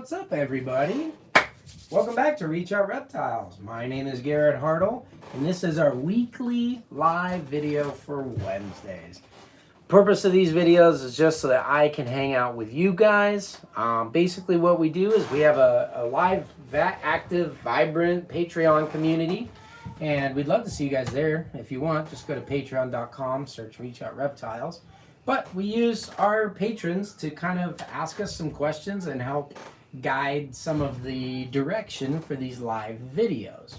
What's up, everybody? Welcome back to Out Reptiles. My name is Garrett Hartle, and this is our weekly live video for Wednesdays. Purpose of these videos is just so that I can hang out with you guys. Basically what we do is we have a live, active, vibrant Patreon community, and we'd love to see you guys there. If you want, just go to patreon.com, search Reach Out Reptiles. But we use our patrons to kind of ask us some questions and help guide some of the direction for these live videos.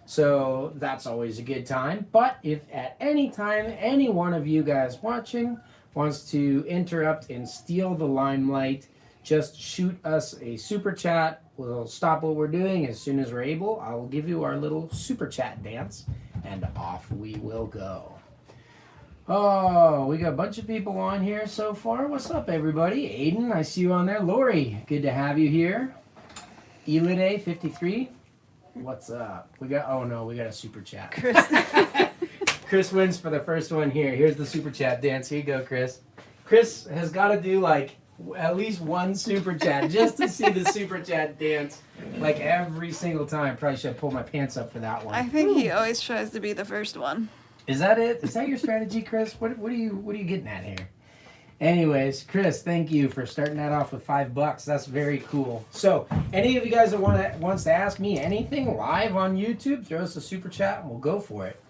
So that's always a good time. But if at any time any one of you guys watching wants to interrupt and steal the limelight, just shoot us a super chat. We'll stop what we're doing as soon as we're able. I'll give you our little super chat dance, and off we will go. Oh, we got a bunch of people on here so far. What's up, everybody? Aiden, I see you on there. Lori, good to have you here. Elide 53, what's up? We got a super chat. Chris. Chris wins for the first one here. Here's the super chat dance. Here you go, Chris. Chris has got to do like at least one super chat just to see the super chat dance like every single time. Probably should pull my pants up for that one. I think he always tries to be the first one. Is that it? Is that your strategy, Chris? What are you getting at here? Anyways, Chris, thank you for starting that off with $5. That's very cool. So, any of you guys that wants to ask me anything live on YouTube, throw us a super chat and we'll go for it.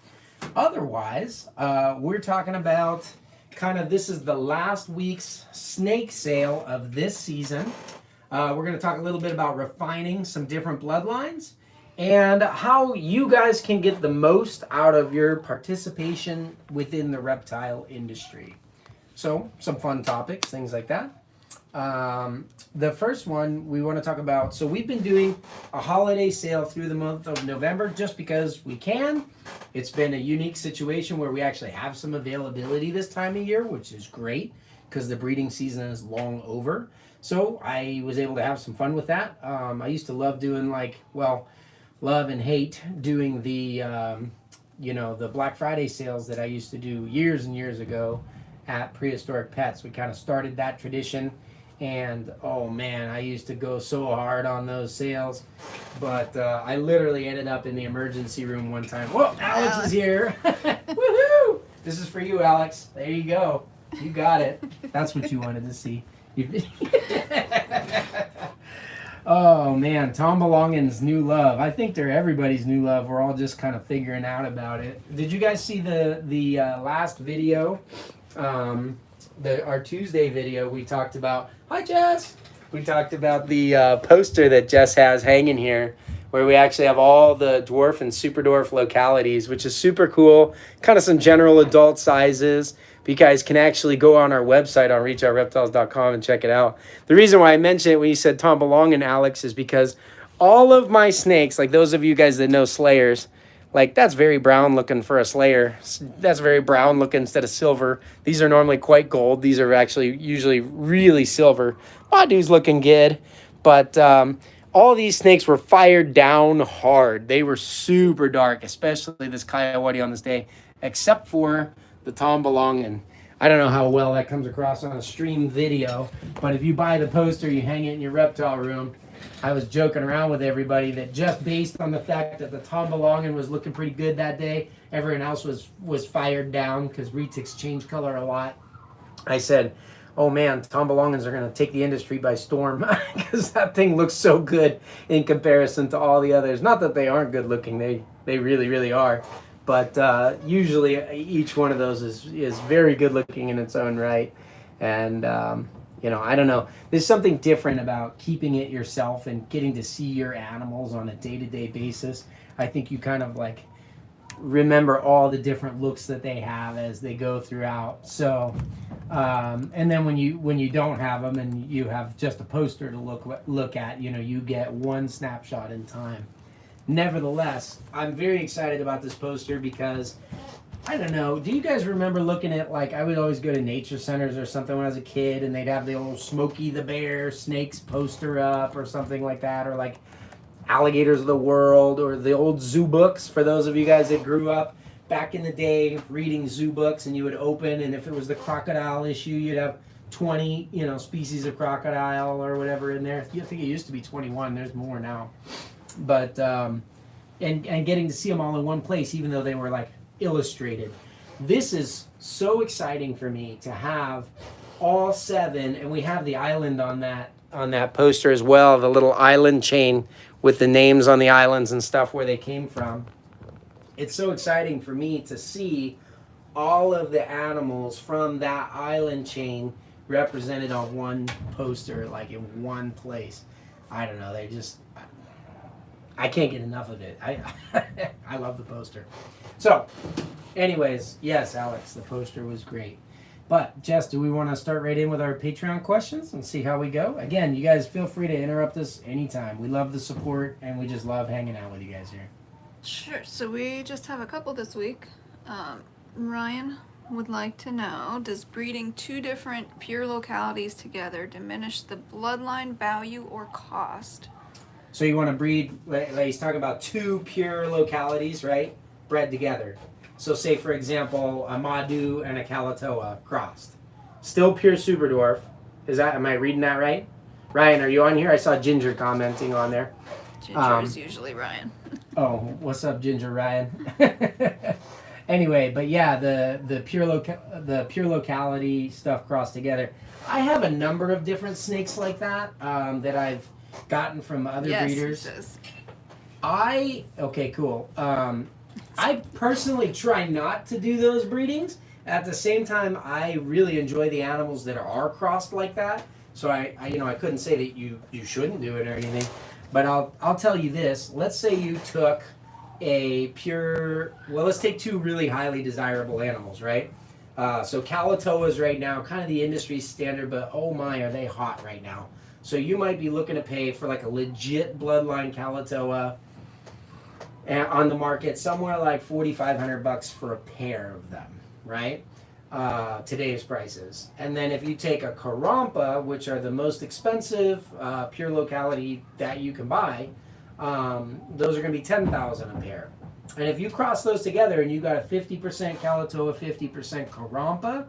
Otherwise, we're talking about this is the last week's snake sale of this season. We're going to talk a little bit about refining some different bloodlines and how you guys can get the most out of your participation within the reptile industry. So, some fun topics, things like that. The first one we want to talk about, so we've been doing a holiday sale through the month of November just because we can. It's been a unique situation where we actually have some availability this time of year, which is great because the breeding season is long over. So I was able to have some fun with that. I used to love doing love and hate doing the, the Black Friday sales that I used to do years and years ago at Prehistoric Pets. We kind of started that tradition, and oh man, I used to go so hard on those sales, but I literally ended up in the emergency room one time. Whoa, Alex is here. Woohoo! This is for you, Alex. There you go. You got it. That's what you wanted to see. Oh man, Tom Belongin's new love. I think they're everybody's new love. We're all just kind of figuring out about it. Did you guys see the last video? Our Tuesday video, we talked about, hi Jess! We talked about the poster that Jess has hanging here, where we actually have all the dwarf and super dwarf localities, which is super cool. Kind of some general adult sizes. You guys can actually go on our website on reachoutreptiles.com and check it out. The reason why I mentioned it when you said Tom Belongin, Alex, is because all of my snakes, like those of you guys that know slayers, like that's very brown looking for a slayer. That's very brown looking instead of silver. These are normally quite gold. These are actually usually really silver. Badu's looking good, but all these snakes were fired down hard. They were super dark, especially this Coyote on this day, except for the Tom Belongin. I don't know how well that comes across on a stream video, but if you buy the poster, you hang it in your reptile room. I was joking around with everybody that just based on the fact that the Tom Belongin was looking pretty good that day, everyone else was fired down because retics change color a lot. I said, oh man, Tom Belongins are going to take the industry by storm because that thing looks so good in comparison to all the others. Not that they aren't good looking, they really, really are. But usually each one of those is very good looking in its own right. And, I don't know. There's something different about keeping it yourself and getting to see your animals on a day-to-day basis. I think you kind of like remember all the different looks that they have as they go throughout. So, and then when you don't have them and you have just a poster to look at, you get one snapshot in time. Nevertheless, I'm very excited about this poster because, I don't know, do you guys remember looking at, I would always go to nature centers or something when I was a kid, and they'd have the old Smokey the Bear snakes poster up or something like that, or Alligators of the World, or the old zoo books, for those of you guys that grew up back in the day reading zoo books, and you would open, and if it was the crocodile issue, you'd have 20, species of crocodile or whatever in there. I think it used to be 21. There's more now. But, and getting to see them all in one place, even though they were like illustrated. This is so exciting for me to have all 7, and we have the island on that poster as well, the little island chain with the names on the islands and stuff where they came from. It's so exciting for me to see all of the animals from that island chain represented on one poster, like in one place. I don't know, I can't get enough of it. I love the poster. So, anyways, yes, Alex, the poster was great. But, Jess, do we want to start right in with our Patreon questions and see how we go? Again, you guys feel free to interrupt us anytime. We love the support, and we just love hanging out with you guys here. Sure. So we just have a couple this week. Ryan would like to know, does breeding 2 different pure localities together diminish the bloodline value or cost? So you want to breed, like he's talking about 2 pure localities, right? Bred together. So say, for example, a Madu and a Kalatoa crossed. Still pure super dwarf. Am I reading that right? Ryan, are you on here? I saw Ginger commenting on there. Ginger is usually Ryan. Oh, what's up, Ginger Ryan? Anyway, but yeah, the pure locality stuff crossed together. I have a number of different snakes like that that I've gotten from other breeders. Okay, cool. I personally try not to do those breedings. At the same time, I really enjoy the animals that are crossed like that. So I couldn't say that you shouldn't do it or anything. But I'll tell you this. Let's say you took let's take 2 really highly desirable animals, right? So Kalatoas right now, kind of the industry standard, but oh my, are they hot right now. So you might be looking to pay for like a legit bloodline Kalatoa on the market, somewhere like $4,500 for a pair of them, right? Today's prices. And then if you take a Karompa, which are the most expensive pure locality that you can buy, those are going to be $10,000 a pair. And if you cross those together and you got a 50% Kalatoa, 50% Karompa,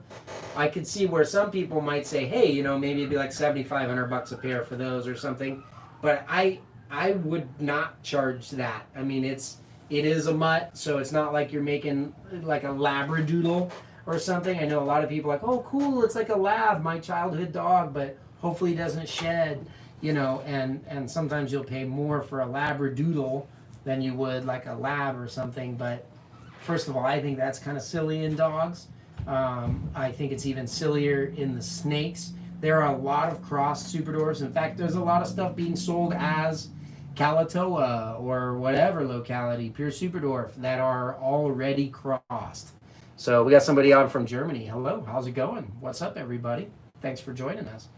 I could see where some people might say, hey, maybe it'd be like $7,500 a pair for those or something. But I would not charge that. I mean, it is a mutt, so it's not like you're making like a Labradoodle or something. I know a lot of people are like, oh, cool, it's like a lab, my childhood dog, but hopefully it doesn't shed, and sometimes you'll pay more for a Labradoodle than you would like a lab or something. But first of all, I think that's kind of silly in dogs. I think it's even sillier in the snakes. There are a lot of crossed super dwarfs. In fact, there's a lot of stuff being sold as Kalatoa or whatever locality, pure super dwarf, that are already crossed. So we got somebody on from Germany. Hello, how's it going? What's up, everybody? Thanks for joining us.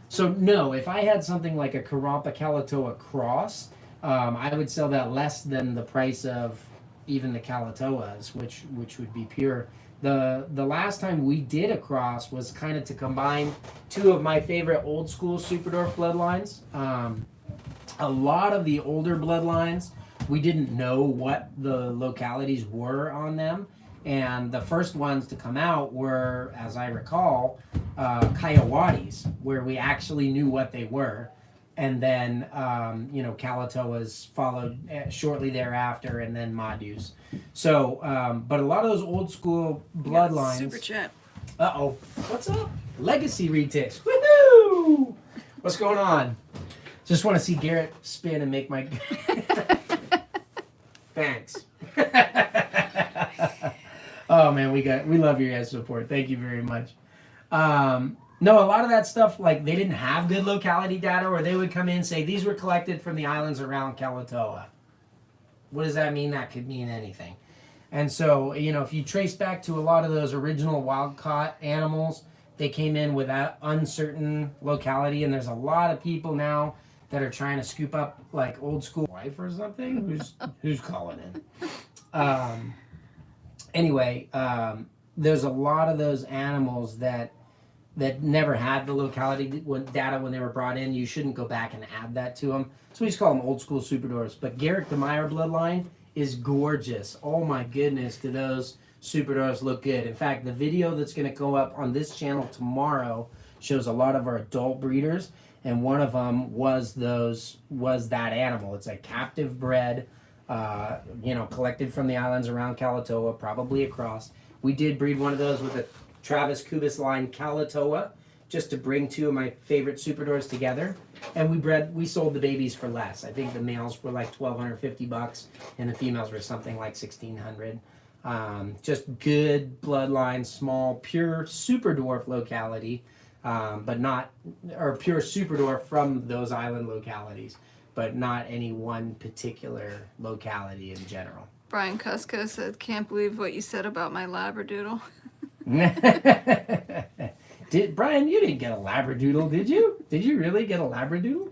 So no, if I had something like a Karompa Kalatoa cross, I would sell that less than the price of even the Kalatoas, which would be pure. The last time we did a cross was kind of to combine 2 of my favorite old school super dwarf bloodlines. A lot of the older bloodlines, we didn't know what the localities were on them. And the first ones to come out were, as I recall, Kiowatis, where we actually knew what they were. And then, Kalatoas followed shortly thereafter, and then Madus. So, but a lot of those old school bloodlines. Super chat. Uh-oh. What's up? Legacy retics. Woohoo! What's going on? Just want to see Garrett spin and make my... Thanks. Oh, man, we love your guys' support. Thank you very much. No, a lot of that stuff, like, they didn't have good locality data, or they would come in and say, these were collected from the islands around Kalatoa. What does that mean? That could mean anything. And so, if you trace back to a lot of those original wild-caught animals, they came in with that uncertain locality, and there's a lot of people now that are trying to scoop up, like, old-school wife or something. Who's calling in? Anyway, there's a lot of those animals that never had the locality data when they were brought in. You shouldn't go back and add that to them. So we just call them old school super dwarfs. But Garrick the Meyer bloodline is gorgeous. Oh my goodness, do those super dwarfs look good. In fact, the video that's going to go up on this channel tomorrow shows a lot of our adult breeders, and one of them was that animal. It's a captive bred, collected from the islands around Kalatoa, probably across. We did breed one of those with a Travis Kubis line Kalatoa, just to bring two of my favorite super dwarfs together. And we sold the babies for less. I think the males were like $1,250 and the females were something like $1,600. Just good bloodline, small, pure super dwarf locality, pure super dwarf from those island localities, but not any one particular locality in general. Brian Kusko said, "Can't believe what you said about my Labradoodle." Brian, you didn't get a Labradoodle, did you? Did you really get a Labradoodle?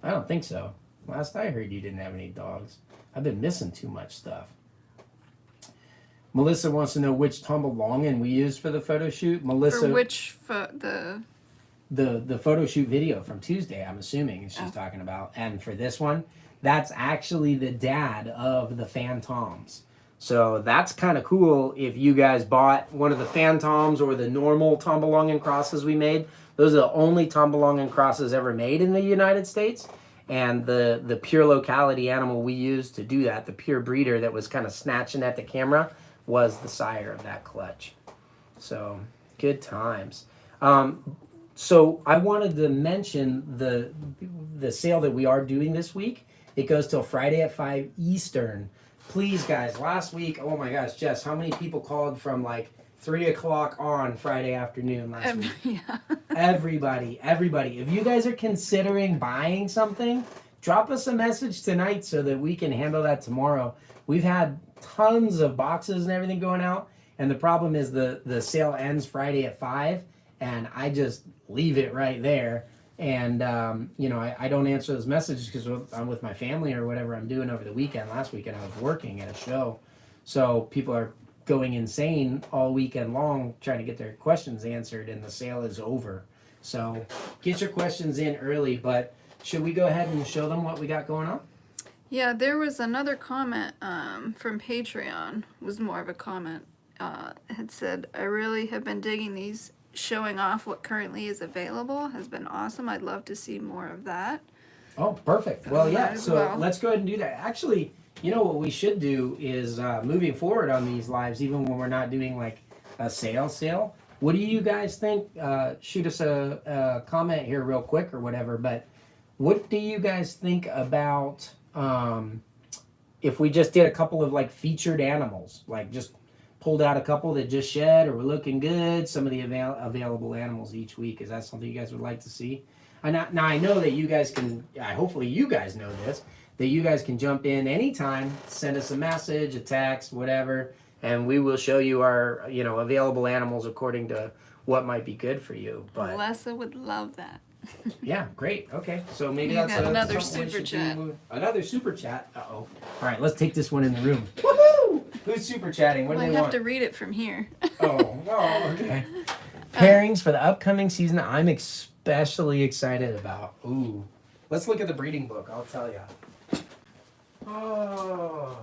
I don't think so. Last I heard, you didn't have any dogs. I've been missing too much stuff. Melissa wants to know which Tomballongan we used for the photo shoot. Melissa, for which the photo shoot video from Tuesday, I'm assuming, is she's talking about. And for this one, that's actually the dad of the Phantoms. So that's kind of cool. If you guys bought one of the Phantoms or the normal Tomballongan crosses we made, those are the only Tomballongan crosses ever made in the United States. And the pure locality animal we used to do that, the pure breeder that was kind of snatching at the camera, was the sire of that clutch. So good times. So I wanted to mention the sale that we are doing this week. It goes till Friday at 5 Eastern. Please, guys, last week, oh my gosh, Jess, how many people called from like 3 o'clock on Friday afternoon last week? Yeah. Everybody. If you guys are considering buying something, drop us a message tonight so that we can handle that tomorrow. We've had tons of boxes and everything going out, and the problem is the sale ends Friday at 5, and I just leave it right there. And, I don't answer those messages because I'm with my family or whatever I'm doing over the weekend. Last weekend I was working at a show. So people are going insane all weekend long trying to get their questions answered, and the sale is over. So get your questions in early, but should we go ahead and show them what we got going on? Yeah, there was another comment from Patreon, was more of a comment. Had said, "I really have been digging these. Showing off what currently is available has been awesome. I'd love to see more of that." Oh, perfect. Well, yeah, so let's go ahead and do that. Actually, what we should do is moving forward on these lives, even when we're not doing like a sale. What do you guys think? Shoot us a comment here real quick or whatever, but what do you guys think about if we just did a couple of like featured animals, like just pulled out a couple that just shed or were looking good, some of the available animals each week? Is that something you guys would like to see? Now I know that you guys can, hopefully you guys know this, that you guys can jump in anytime, send us a message, a text, whatever, and we will show you our, available animals according to what might be good for you. But Melissa would love that. Yeah, great. Okay, so maybe You that's got another something we super should chat. do. Another super chat. Uh-oh. All right, let's take this one in the room. Woohoo! Who's super chatting? What do Well, I they have want? to read it from here. Oh, okay. Pairings for the upcoming season I'm especially excited about. Ooh. Let's look at the breeding book, I'll tell you. Oh.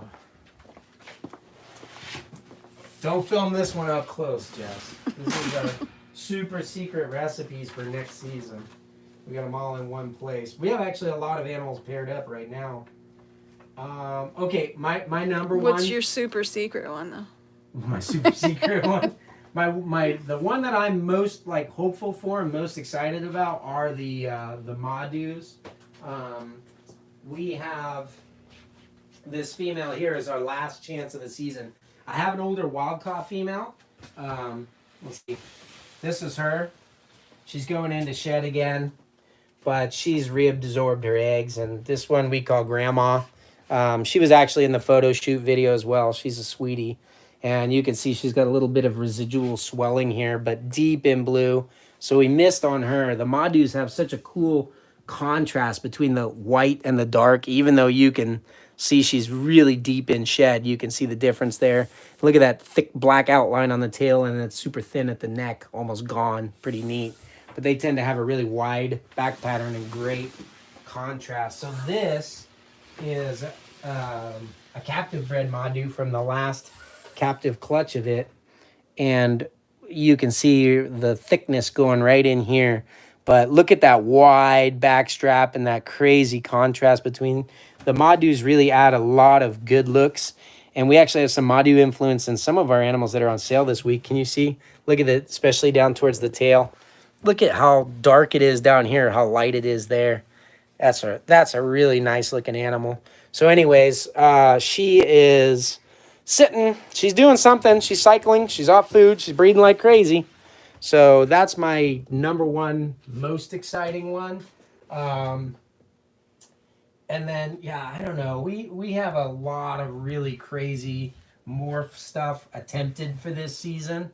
Don't film this one up close, Jess. This is our super secret recipes for next season. We got them all in one place. We have actually a lot of animals paired up right now. Okay, my number one. What's your super secret one, though? My super secret one. The one that I'm most hopeful for and most excited about are the Madus. We have this female here is our last chance of the season. I have an older wild caught female. Let's see. This is her. She's going into shed again, but she's reabsorbed her eggs, and this one we call Grandma. She was actually in the photo shoot video as well. She's a sweetie. And you can see she's got a little bit of residual swelling here, but deep in blue. So we missed on her. The Madus have such a cool contrast between the white and the dark. Even though you can see she's really deep in shed, you can see the difference there. Look at that thick black outline on the tail, and it's super thin at the neck, almost gone. Pretty neat. But they tend to have a really wide back pattern and great contrast. So this is a captive bred Madu from the last captive clutch of it, and you can see the thickness going right in here. But look at that wide back strap and that crazy contrast between the Madus. Really add a lot of good looks. And we actually have some Madu influence in some of our animals that are on sale this week. Can you see? Look at it, especially down towards the tail. Look at how dark it is down here, how light it is there. That's a really nice looking animal. So anyways, she is sitting. She's doing something. She's cycling. She's off food. She's breathing like crazy. So that's my number one most exciting one. And then, yeah, I don't know. We have a lot of really crazy morph stuff attempted for this season.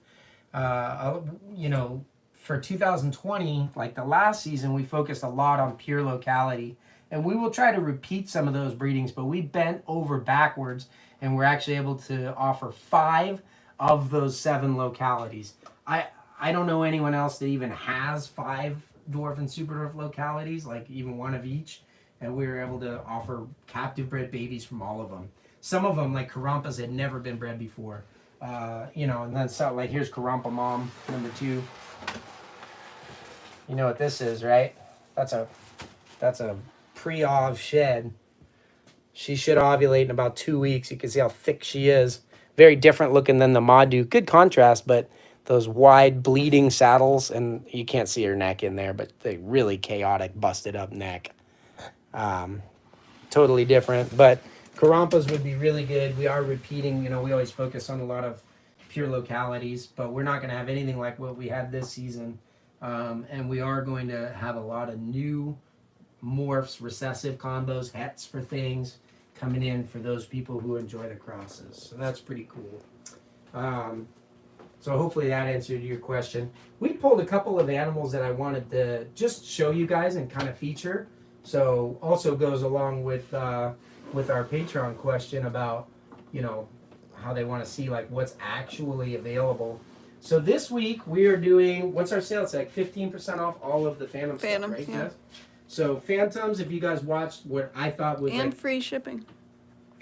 You know, for 2020, like the last season, we focused a lot on pure locality. And we will try to repeat some of those breedings, but we bent over backwards and we're actually able to offer 5 of those 7 localities. I don't know anyone else that even has 5 dwarf and super dwarf localities, like even one of each. And we were able to offer captive bred babies from all of them. Some of them, like Karampas, had never been bred before. You know, and then so like here's Karampa Mom, number 2. You know what this is, right? That's a pre-ov shed. She should ovulate in about 2 weeks. You can see how thick she is. Very different looking than the Madu. Good contrast, but those wide bleeding saddles, and you can't see her neck in there, but the really chaotic, busted up neck. Totally different, but Karampas would be really good. We are repeating, you know, we always focus on a lot of pure localities, but we're not going to have anything like what we had this season. And we are going to have a lot of new morphs, recessive combos, hets for things coming in for those people who enjoy the crosses. So that's pretty cool. So hopefully that answered your question. We pulled a couple of animals that I wanted to just show you guys and kind of feature. So also goes along with our Patreon question about, you know, how they want to see like what's actually available. So this week we are doing, what's our sale? It's like 15% off all of the Phantom stuff, right? Yeah. Guys? So Phantoms, if you guys watched what I thought was and like, free shipping.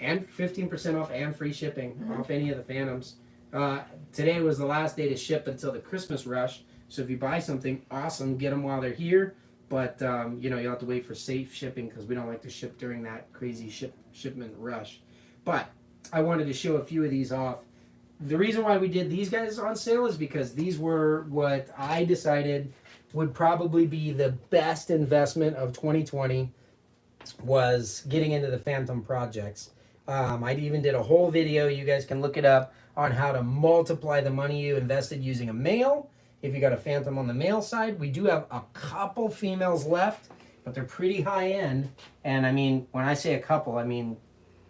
And 15% off and free shipping off any of the Phantoms. Today was the last day to ship until the Christmas rush. So if you buy something, awesome, get them while they're here. But, you know, you'll have to wait for safe shipping because we don't like to ship during that crazy shipment rush. But I wanted to show a few of these off. The reason why we did these guys on sale is because these were what I decided would probably be the best investment of 2020 was getting into the Phantom projects. I even did a whole video, you guys can look it up, on how to multiply the money you invested using a male. If you got a Phantom on the male side, we do have a couple females left, but they're pretty high end. And I mean, when I say a couple, I mean,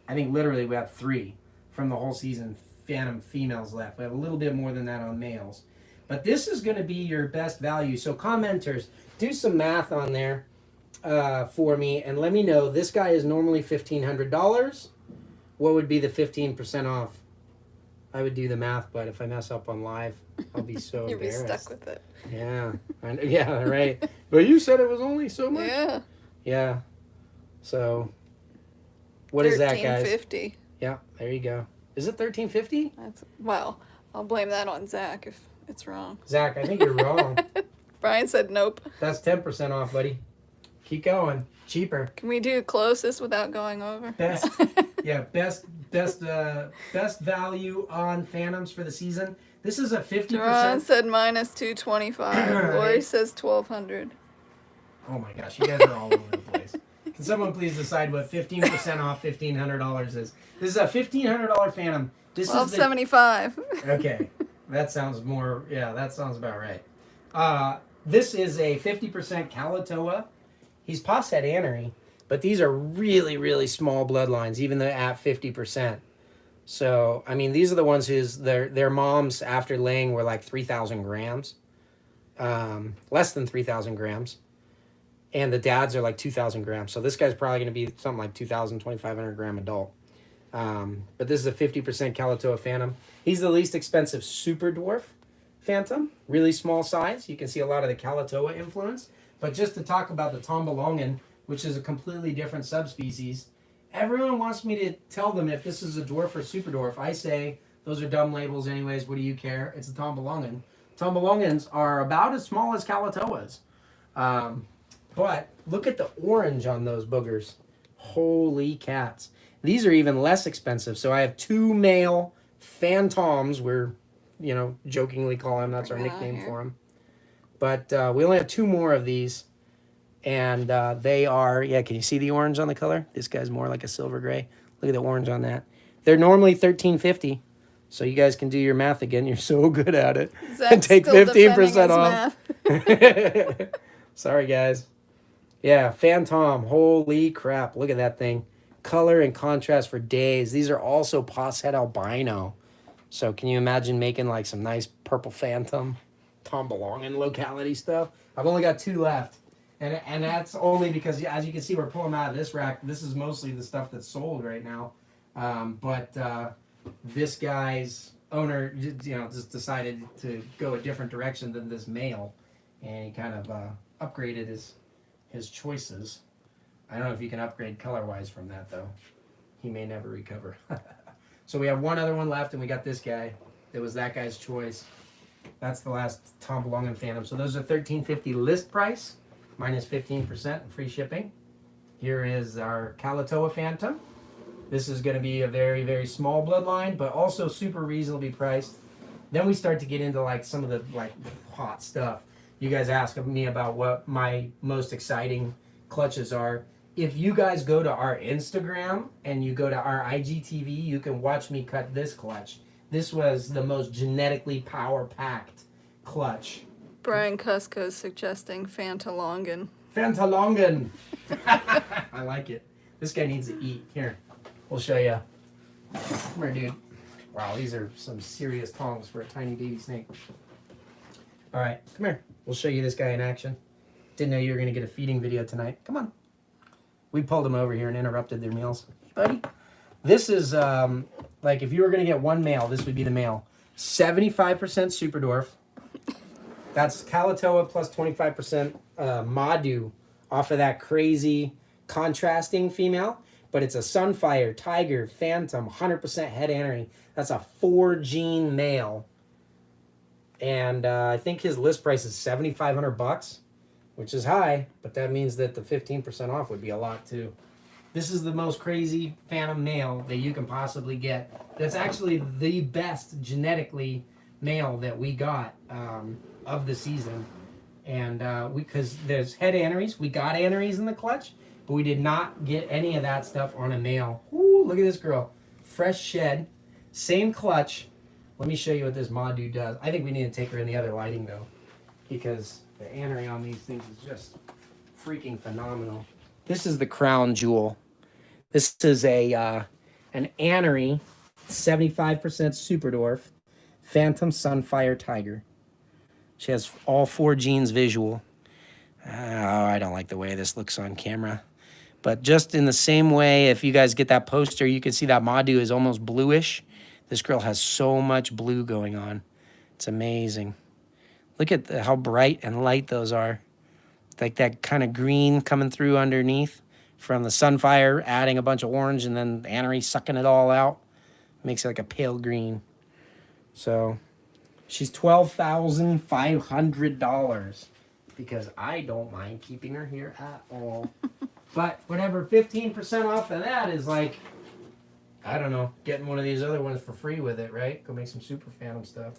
I think literally we have 3 from the whole season Phantom females left. We have a little bit more than that on males. But this is going to be your best value. So commenters, do some math on there for me and let me know. This guy is normally $1,500. What would be the 15% off? I would do the math, but if I mess up on live, I'll be so You'll be embarrassed. stuck with it. Yeah, yeah, right. But you said it was only so much. Yeah. Yeah. So, what is that, guys? $13.50. Yeah, there you go. Is it $13.50? That's well. I'll blame that on Zach if it's wrong. Zach, I think you're wrong. Brian said nope. That's 10% off, buddy. Keep going. Cheaper. Can we do closest without going over? Best. Yeah, best value on Phantoms for the season. This is a 50%. Ron said minus 225. Right. Lori says 1,200. Oh my gosh, you guys are all over the place. Can someone please decide what 15% off $1,500 is? This is a $1,500 Phantom. This is $1,275. Okay, that sounds more. Yeah, that sounds about right. This is a 50% Kalatoa. He's past that anery, but these are really, really small bloodlines, even though at 50%. So, I mean, these are the ones whose their moms after laying were like 3,000 grams, less than 3,000 grams, and the dads are like 2,000 grams. So this guy's probably going to be something like 2,000, 2,500 gram adult. But this is a 50% Kalatoa Phantom. He's the least expensive super dwarf Phantom, really small size. You can see a lot of the Kalatoa influence. But just to talk about the Tombolongan, which is a completely different subspecies, everyone wants me to tell them if this is a dwarf or super dwarf. I say, Those are dumb labels anyways. What do you care? It's a Tomballongan. Tomballongans are about as small as Kalatoas. But look at the orange on those boogers. Holy cats. These are even less expensive. So I have 2 male phantoms. We're, jokingly call them. That's our nickname for them. But we only have 2 more of these. And they are, can you see the orange on the color? This guy's more like a silver gray. Look at the orange on that. They're normally $13.50. So you guys can do your math again. You're so good at it. Zach's and take still 15% off. Sorry, guys. Yeah, Phantom. Holy crap. Look at that thing. Color and contrast for days. These are also Posset albino. So can you imagine making like some nice purple Phantom Tomballongan locality stuff? I've only got 2 left. And that's only because, as you can see, we're pulling them out of this rack. This is mostly the stuff that's sold right now. But this guy's owner, just decided to go a different direction than this male. And he kind of upgraded his choices. I don't know if you can upgrade color-wise from that, though. He may never recover. So we have one other one left, and we got this guy. It was that guy's choice. That's the last Tomballongan Phantom. So those are $13.50 list price, minus 15% and free shipping. Here is our Kalatoa Phantom. This is going to be a very, very small bloodline, but also super reasonably priced. Then we start to get into like some of the hot stuff. You guys ask me about what my most exciting clutches are. If you guys go to our Instagram and you go to our IGTV, you can watch me cut this clutch. This was the most genetically power-packed clutch. Brian Cusco's suggesting Fantalongan. Fantalongan. I like it. This guy needs to eat. Here, we'll show you. Come here, dude. Wow, these are some serious tongs for a tiny baby snake. All right, come here. We'll show you this guy in action. Didn't know you were going to get a feeding video tonight. Come on. We pulled them over here and interrupted their meals. Hey, buddy. This is, like, if you were going to get one male, this would be the male. 75% Super Dwarf. That's Kalatoa plus 25% Madu off of that crazy contrasting female. But it's a Sunfire, Tiger, Phantom, 100% head annery. That's a 4-gene male. And I think his list price is $7,500, which is high, but that means that the 15% off would be a lot too. This is the most crazy Phantom male that you can possibly get. That's actually the best genetically male that we got of the season. And because there's head anneries, we got anneries in the clutch, but we did not get any of that stuff on a male. Ooh, look at this girl. Fresh shed, same clutch. Let me show you what this Madu does. I think we need to take her in the other lighting though, because the annery on these things is just freaking phenomenal. This is the crown jewel. This is an annery, 75% Super Dwarf, Phantom Sunfire Tiger. She has all 4 genes visual. Oh, I don't like the way this looks on camera. But just in the same way, if you guys get that poster, you can see that Madu is almost bluish. This girl has so much blue going on. It's amazing. Look at how bright and light those are. Like that kind of green coming through underneath from the Sunfire, adding a bunch of orange, and then the annery sucking it all out. Makes it like a pale green. So she's $12,500 because I don't mind keeping her here at all. But whatever, 15% off of that is like, I don't know, getting one of these other ones for free with it, right? Go make some Super Phantom stuff.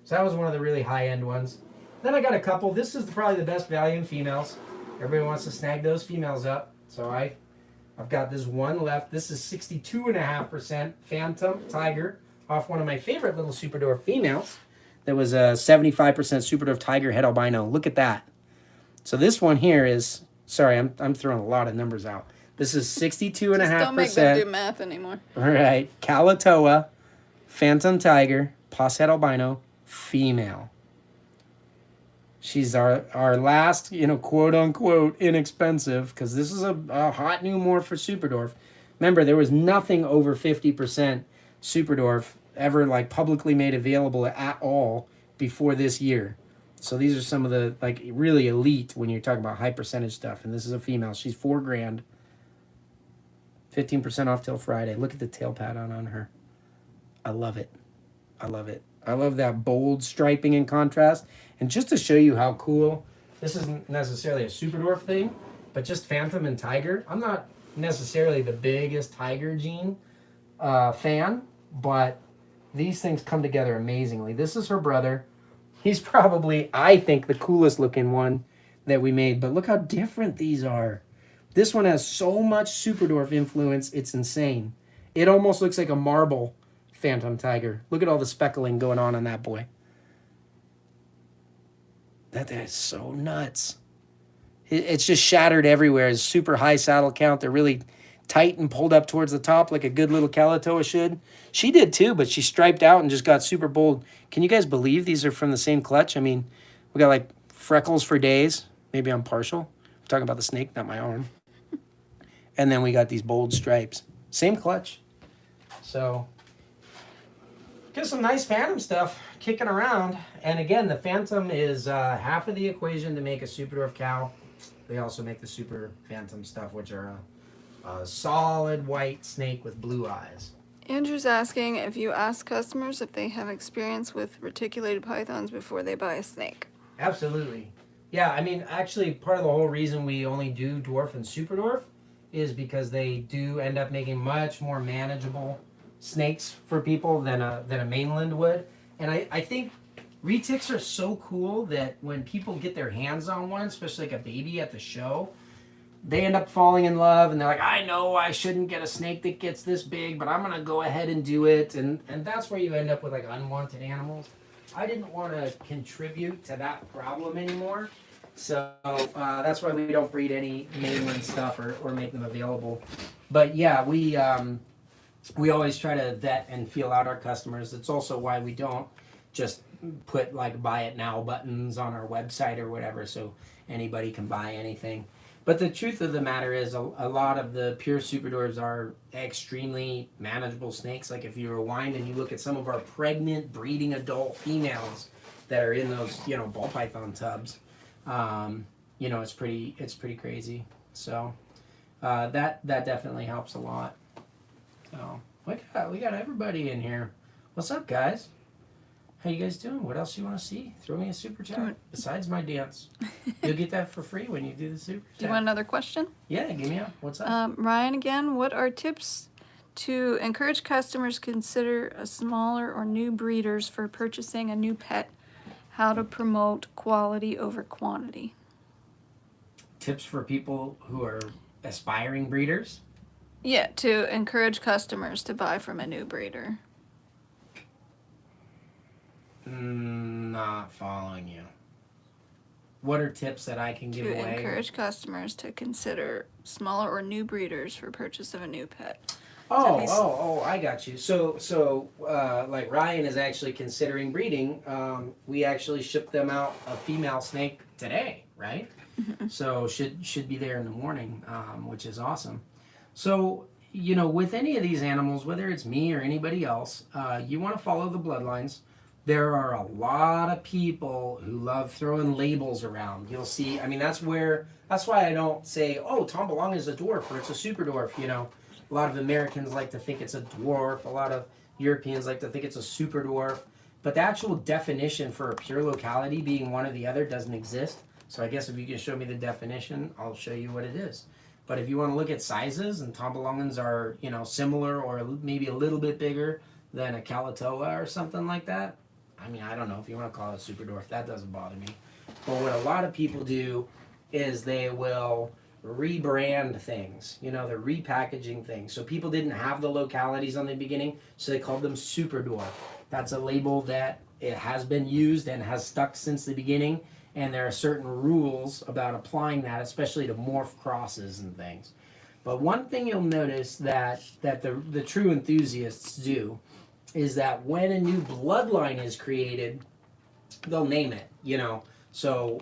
So that was one of the really high-end ones. Then I got a couple. This is probably the best value in females. Everybody wants to snag those females up. So I've got this one left. This is 62.5% Phantom Tiger off one of my favorite little Super Dwarf females. That was a 75% Super Dwarf Tiger head albino. Look at that. So this one here is, sorry, I'm throwing a lot of numbers out. This is 62.5%. Just don't make them do math anymore. All right. Kalatoa, Phantom Tiger, Posset albino, female. She's our last, quote unquote inexpensive, because this is a hot new morph for Super Dwarf. Remember, there was nothing over 50% Super Dwarf ever like publicly made available at all before this year. So these are some of the like really elite when you're talking about high percentage stuff. And this is a female. She's $4,000. 15% off till Friday. Look at the tail pad on her. I love it. I love it. I love that bold striping and contrast. And just to show you how cool, this isn't necessarily a Super Dwarf thing, but just Phantom and Tiger. I'm not necessarily the biggest Tiger gene fan, but these things come together amazingly. This is her brother. He's probably, I think, the coolest looking one that we made, but look how different these are. This one has so much Super Dwarf influence, it's insane. It almost looks like a marble Phantom Tiger. Look at all the speckling going on that boy. That is so nuts. It's just shattered everywhere. It's super high saddle count. They're really tight and pulled up towards the top like a good little Kalatoa should. She did too, but she striped out and just got super bold. Can you guys believe these are from the same clutch? I mean, we got like freckles for days. Maybe I'm partial. I'm talking about the snake, not my arm. And then we got these bold stripes. Same clutch. So, get some nice Phantom stuff kicking around. And again, the Phantom is half of the equation to make a Super Dwarf cow. They also make the Super Phantom stuff, which are a solid white snake with blue eyes. Andrew's asking if you ask customers if they have experience with reticulated pythons before they buy a snake. Absolutely. Yeah, I mean, actually, part of the whole reason we only do Dwarf and Super Dwarf is because they do end up making much more manageable snakes for people than a mainland would. And I think retics are so cool that when people get their hands on one, especially like a baby at the show, they end up falling in love and they're like, I know I shouldn't get a snake that gets this big, but I'm going to go ahead and do it. And that's where you end up with like unwanted animals. I didn't want to contribute to that problem anymore. So that's why we don't breed any mainland stuff or make them available. But yeah, we always try to vet and feel out our customers. It's also why we don't just put like buy it now buttons on our website or whatever so anybody can buy anything. But the truth of the matter is a lot of the pure Super Dwarfs are extremely manageable snakes. Like if you rewind and you look at some of our pregnant breeding adult females that are in those, ball python tubs, it's pretty crazy. So that definitely helps a lot. So we got everybody in here. What's up, guys? How you guys doing? What else you want to see? Throw me a super chat. Besides my dance, you'll get that for free when you do the super chat. Do you want another question? Yeah, give me up. What's up? Ryan again. What are tips to encourage customers to consider a smaller or new breeders for purchasing a new pet? How to promote quality over quantity? Tips for people who are aspiring breeders? Yeah, to encourage customers to buy from a new breeder. Not following you. What are tips that I can give away? To encourage customers to consider smaller or new breeders for purchase of a new pet. I got you. So, like Ryan is actually considering breeding. We actually shipped them out a female snake today, right? So should be there in the morning, which is awesome. So, with any of these animals, whether it's me or anybody else, you want to follow the bloodlines. There are a lot of people who love throwing labels around. You'll see, that's why I don't say, oh, Tom Belong is a dwarf or it's a super dwarf. A lot of Americans like to think it's a dwarf. A lot of Europeans like to think it's a super dwarf. But the actual definition for a pure locality being one or the other doesn't exist. So I guess if you can show me the definition, I'll show you what it is. But if you want to look at sizes, and Tom Belongans are, similar or maybe a little bit bigger than a Kalatoa or something like that, I don't know if you want to call it a super dwarf. That doesn't bother me. But what a lot of people do is they will rebrand things. They're repackaging things. So people didn't have the localities on the beginning, so they called them super dwarf. That's a label that it has been used and has stuck since the beginning. And there are certain rules about applying that, especially to morph crosses and things. But one thing you'll notice that the true enthusiasts do is that when a new bloodline is created, they'll name it, So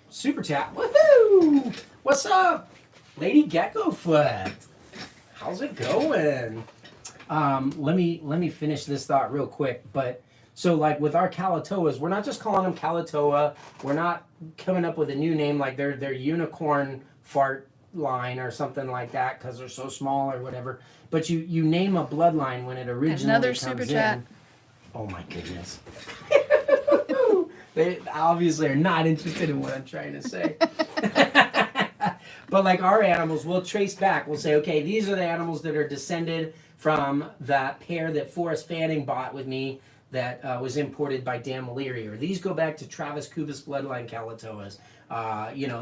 Super chat. Woohoo! What's up? Lady Geckofoot. How's it going? Let me finish this thought real quick. But so like with our Kalatoas, we're not just calling them Kalatoa. We're not coming up with a new name like they're unicorn fart line or something like that because they're so small or whatever. But you name a bloodline when it originally Another comes super in. chat. Oh my goodness. They obviously are not interested in what I'm trying to say. But like our animals, we'll trace back. We'll say, okay, these are the animals that are descended from that pair that Forrest Fanning bought with me that was imported by Dan Maleri. Or these go back to Travis Kubis bloodline Calatoas.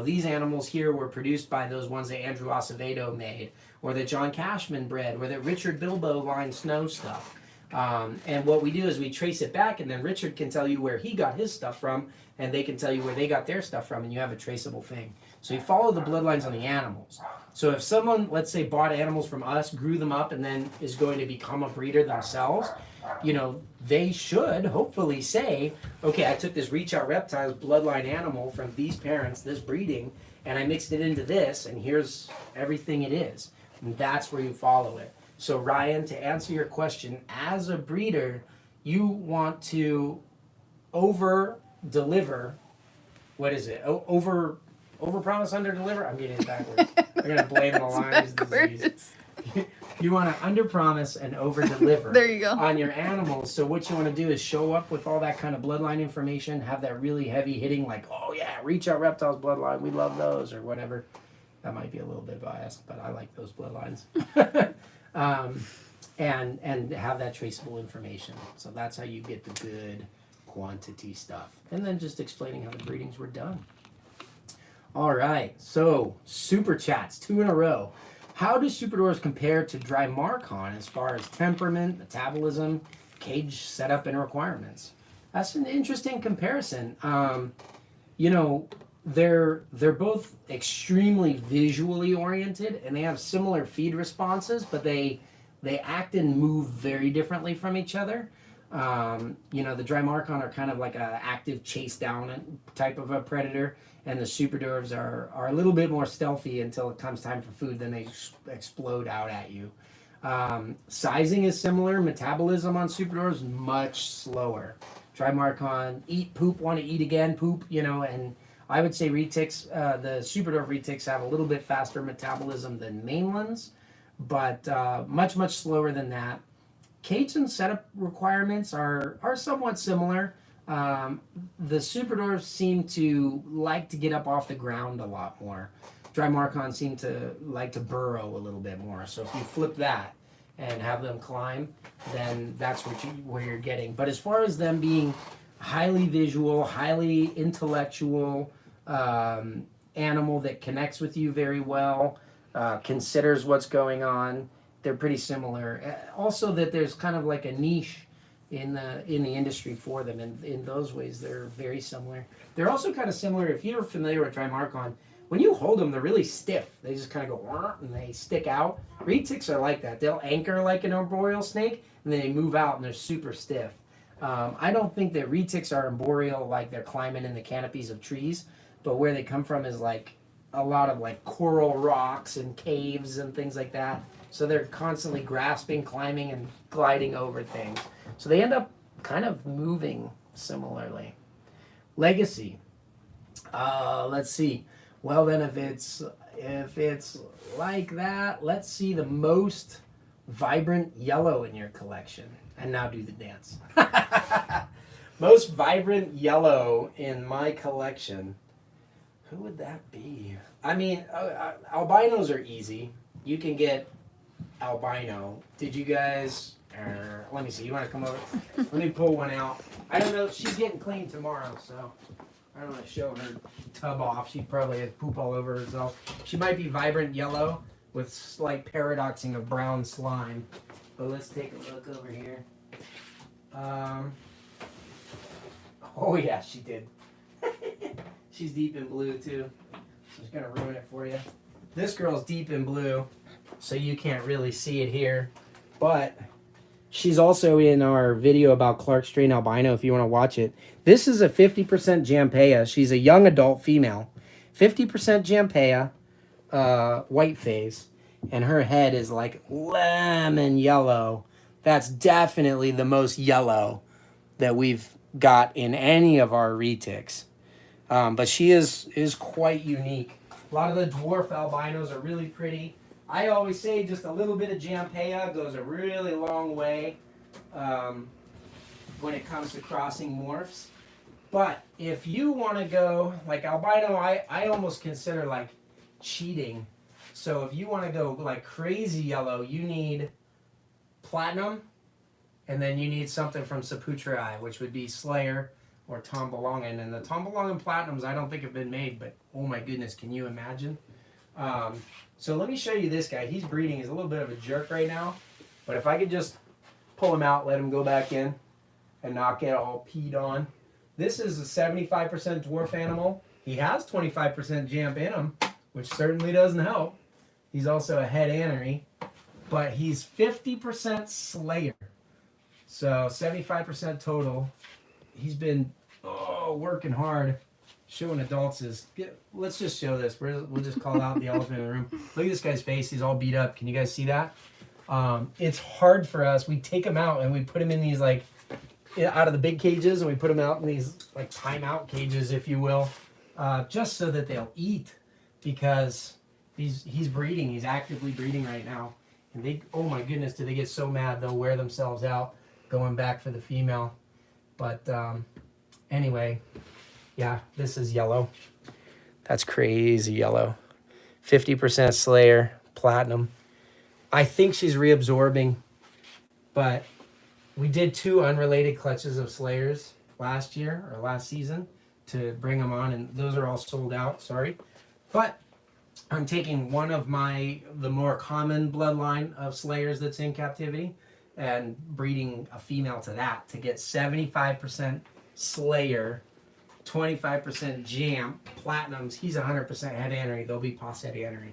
These animals here were produced by those ones that Andrew Acevedo made, or that John Cashman bred, or that Richard Bilbo line snow stuff. And what we do is we trace it back, and then Richard can tell you where he got his stuff from, and they can tell you where they got their stuff from, and you have a traceable thing. So you follow the bloodlines on the animals. So if someone, let's say, bought animals from us, grew them up, and then is going to become a breeder themselves, they should hopefully say, okay, I took this Out Reptiles bloodline animal from these parents, this breeding, and I mixed it into this, and here's everything it is. And that's where you follow it. So Ryan, to answer your question, as a breeder, you want to over-deliver, what is it? Over-promise, under-deliver? I'm getting it backwards. I'm going to blame the Lyme's disease. You want to under-promise and over-deliver There you go. on your animals. So what you want to do is show up with all that kind of bloodline information, have that really heavy hitting, like, oh yeah, Out Reptiles bloodline, we love those, or whatever. That might be a little bit biased, but I like those bloodlines. And have that traceable information. So that's how you get the good quantity stuff. And then just explaining how the breedings were done. All right, so super chats, 2 in a row. How do Super Dwarfs compare to Dry Marcon as far as temperament, metabolism, cage setup, and requirements? That's an interesting comparison. They're both extremely visually oriented, and they have similar feed responses, but they act and move very differently from each other. The Dry Marcon are kind of like a active chase down type of a predator, and the Super Dwarfs are a little bit more stealthy until it comes time for food, then they explode out at you. Sizing is similar. Metabolism on Super Dwarfs much slower. Dry Marcon, eat, poop, want to eat again, poop, and I would say retics, the Super Dwarf retics have a little bit faster metabolism than mainlands, but much, much slower than that. Cage and setup requirements are somewhat similar. The Super Dwarfs seem to like to get up off the ground a lot more. Dry Marcon seem to like to burrow a little bit more. So if you flip that and have them climb, then that's where you're getting. But as far as them being highly visual, highly intellectual animal that connects with you very well, considers what's going on, they're pretty similar. Also that there's kind of like a niche in the industry for them, and in those ways they're very similar. They're also kind of similar, if you're familiar with Dry Marcon, when you hold them, they're really stiff. They just kind of go and they stick out. Retics are like that. They'll anchor like an arboreal snake, and then they move out and they're super stiff. I don't think that retics are arboreal, like they're climbing in the canopies of trees, but where they come from is like a lot of like coral rocks and caves and things like that. So they're constantly grasping, climbing, and gliding over things. So they end up kind of moving similarly. Legacy. Let's see. Well then, if it's like that, let's see the most vibrant yellow in your collection. And now do the dance. Most vibrant yellow in my collection. Who would that be? I mean, albinos are easy. You can get albino. Did you guys... let me see. You want to come over? Let me pull one out. I don't know. She's getting clean tomorrow, so I don't want to show her tub off. She probably has poop all over herself. She might be vibrant yellow with slight paradoxing of brown slime. But let's take a look over here. Oh yeah, she did. She's deep in blue too. She's gonna ruin it for you. This girl's deep in blue, so you can't really see it here. But she's also in our video about Clark Strain Albino if you want to watch it. This is a 50% Jampea. She's a young adult female. 50% Jampea, white phase. And her head is like lemon yellow. That's definitely the most yellow that we've got in any of our retics. But she is quite unique. A lot of the dwarf albinos are really pretty. I always say just a little bit of Jampea goes a really long way when it comes to crossing morphs. But if you want to go, like albino, I almost consider like cheating. So if you want to go like crazy yellow, you need platinum, and then you need something from Saputrii, which would be Slayer or Tombolongin. And the Tombolongin platinums I don't think have been made, but oh my goodness, can you imagine? So let me show you this guy. He's breeding. He's a little bit of a jerk right now. But if I could just pull him out, let him go back in, and not get all peed on. This is a 75% dwarf animal. He has 25% jamp in him, which certainly doesn't help. He's also a head anery, but he's 50% Slayer. So 75% total. He's been working hard. Showing adults is, let's just show this. We'll just call out the elephant in the room. Look at this guy's face. He's all beat up. Can you guys see that? It's hard for us. We take him out and we put him in these like, out of the big cages, and we put them out in these like timeout cages, if you will, just so that they'll eat, because he's breeding. He's actively breeding right now, and they, oh my goodness, do they get so mad they'll wear themselves out going back for the female. But anyway, yeah, this is yellow. That's crazy yellow. 50% Slayer, platinum. I think she's reabsorbing, but we did 2 unrelated clutches of Slayers last year, or last season, to bring them on, and those are all sold out, sorry. But I'm taking one of the more common bloodline of Slayers that's in captivity and breeding a female to that to get 75% Slayer, 25% Jam, Platinums. He's 100% head anery. They'll be pos head anery.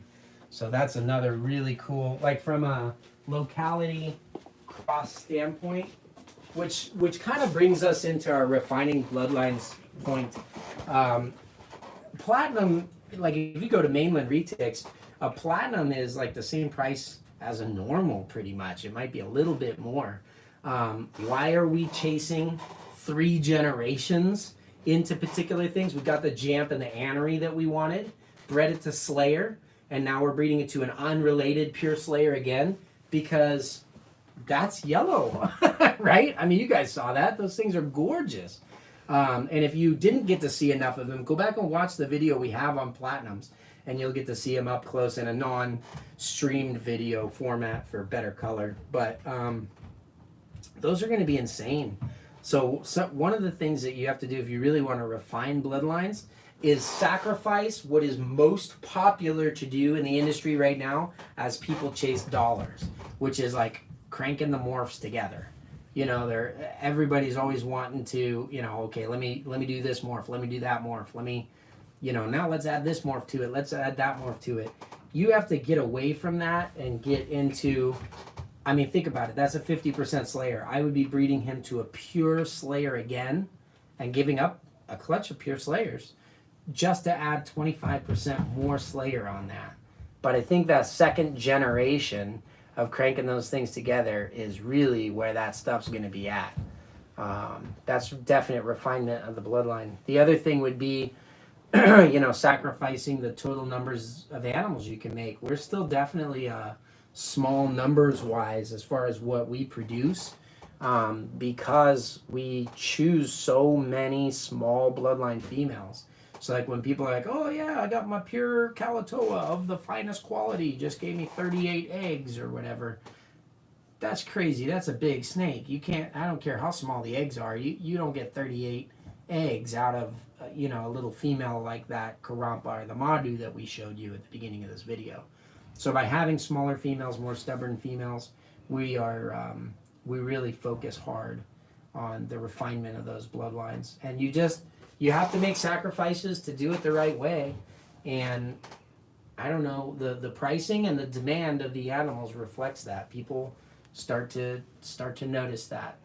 So that's another really cool, like from a locality cross standpoint, which kind of brings us into our refining bloodlines point. Platinum, like if you go to mainland retics, a platinum is like the same price as a normal pretty much. It might be a little bit more. Why are we chasing 3 generations into particular things? We got the Jamp and the Anery that we wanted, bred it to Slayer, and now we're breeding it to an unrelated pure Slayer again, because that's yellow, right? I mean, you guys saw that. Those things are gorgeous. And if you didn't get to see enough of them, go back and watch the video we have on Platinums, and you'll get to see them up close in a non-streamed video format for better color. But those are going to be insane. So one of the things that you have to do if you really want to refine bloodlines is sacrifice what is most popular to do in the industry right now as people chase dollars, which is like cranking the morphs together. You know, everybody's always wanting to, you know, okay, let me do this morph, let me do that morph, let me, you know, now let's add this morph to it, let's add that morph to it. You have to get away from that and get into, I mean, think about it. That's a 50% Slayer. I would be breeding him to a pure Slayer again and giving up a clutch of pure Slayers just to add 25% more Slayer on that. But I think that second generation of cranking those things together is really where that stuff's going to be at. That's definite refinement of the bloodline. The other thing would be, you know, sacrificing the total numbers of animals you can make. We're still definitely small numbers wise as far as what we produce, because we choose so many small bloodline females. So like when people are like, oh yeah, I got my pure Kalatoa of the finest quality, just gave me 38 eggs or whatever. That's crazy. That's a big snake. You can't, I don't care how small the eggs are, you don't get 38 eggs out of, you know, a little female like that Karampa or the Madhu that we showed you at the beginning of this video. So by having smaller females, more stubborn females, we really focus hard on the refinement of those bloodlines. And you have to make sacrifices to do it the right way. And I don't know, the pricing and the demand of the animals reflects that. People start to notice that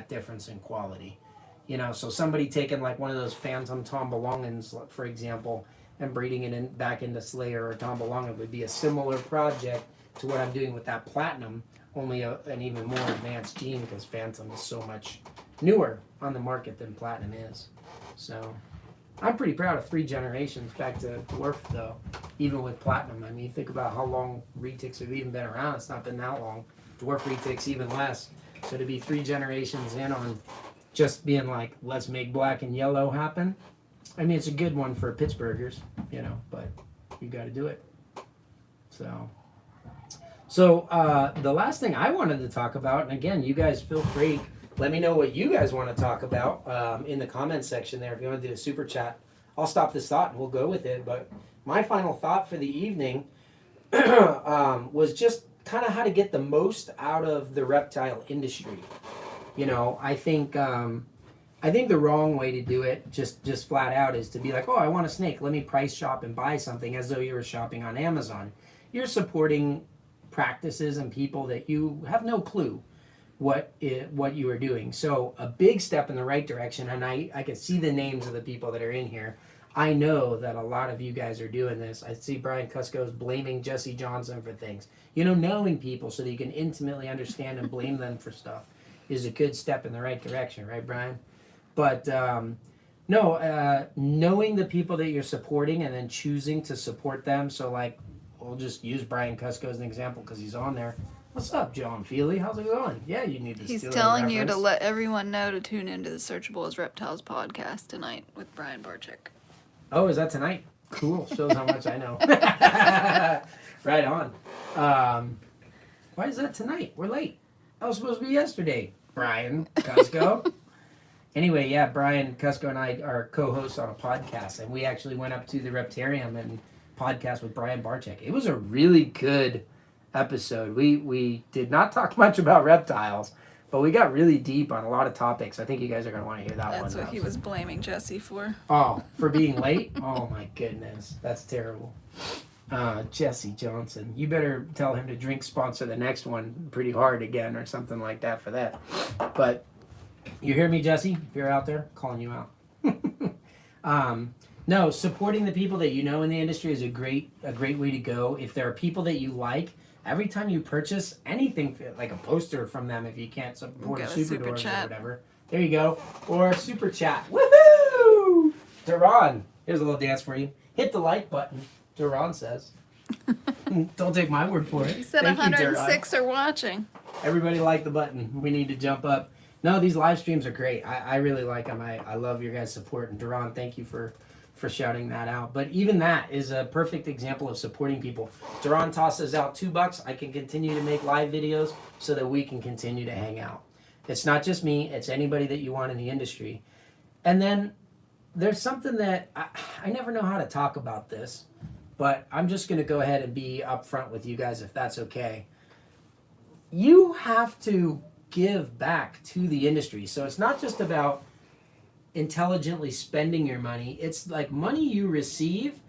difference in quality. You know, so somebody taking like one of those phantom Tombolongans, for example, and breeding it back into Slayer or Tombolongan would be a similar project to what I'm doing with that Platinum, only an even more advanced gene, because Phantom is so much newer on the market than Platinum is. So I'm pretty proud of 3 generations back to Dwarf, though, even with Platinum. I mean, think about how long retics have even been around. It's not been that long. Dwarf retics even less. So to be 3 generations in on just being like, let's make black and yellow happen. I mean, it's a good one for Pittsburghers, you know, but you got to do it. So the last thing I wanted to talk about, and again, you guys feel free, let me know what you guys want to talk about in the comments section there. If you want to do a super chat, I'll stop this thought and we'll go with it. But my final thought for the evening was just kind of how to get the most out of the reptile industry. You know, I think the wrong way to do it, just flat out, is to be like, oh, I want a snake. Let me price shop and buy something as though you were shopping on Amazon. You're supporting practices and people that you have no clue what you are doing. So a big step in the right direction, and I can see the names of the people that are in here. I know that a lot of you guys are doing this. I see Brian Cusco's blaming Jesse Johnson for things. You know, knowing people so that you can intimately understand and blame them for stuff is a good step in the right direction, right, Brian? But knowing the people that you're supporting and then choosing to support them. So like, we'll just use Brian Cusco as an example because he's on there. What's up, John Feely? How's it going? Yeah, you need to. He's telling you to let everyone know to tune into the Searchable as Reptiles podcast tonight with Brian Barczyk. Oh, is that tonight? Cool. Shows how much I know. Right on. Why is that tonight? We're late. That was supposed to be yesterday. Brian Cusco. Anyway, yeah, Brian Cusco and I are co-hosts on a podcast, and we actually went up to the Reptarium and podcast with Brian Barczyk. It was a really good episode. We did not talk much about reptiles, but we got really deep on a lot of topics. I think you guys are going to want to hear that one. That's what he was blaming Jesse for. Oh, for being late? Oh my goodness. That's terrible. Jesse Johnson. You better tell him to drink sponsor the next one pretty hard again or something like that for that. But you hear me, Jesse? If you're out there, calling you out. No, supporting the people that you know in the industry is a great way to go. If there are people that you like, every time you purchase anything, like a poster from them, if you can't support a Super Doors or whatever, there you go. Or a Super Chat. Woohoo! Duran, here's a little dance for you. Hit the like button, Duran says. Don't take my word for it. He said 106 are watching. Everybody like the button. We need to jump up. No, these live streams are great. I really like them. I love your guys' support. And Duran, thank you for shouting that out. But even that is a perfect example of supporting people. Duran tosses out $2. I can continue to make live videos so that we can continue to hang out. It's not just me. It's anybody that you want in the industry. And then there's something that I never know how to talk about this, but I'm just going to go ahead and be upfront with you guys if that's okay. You have to give back to the industry. So it's not just about intelligently spending your money. It's like money you receive.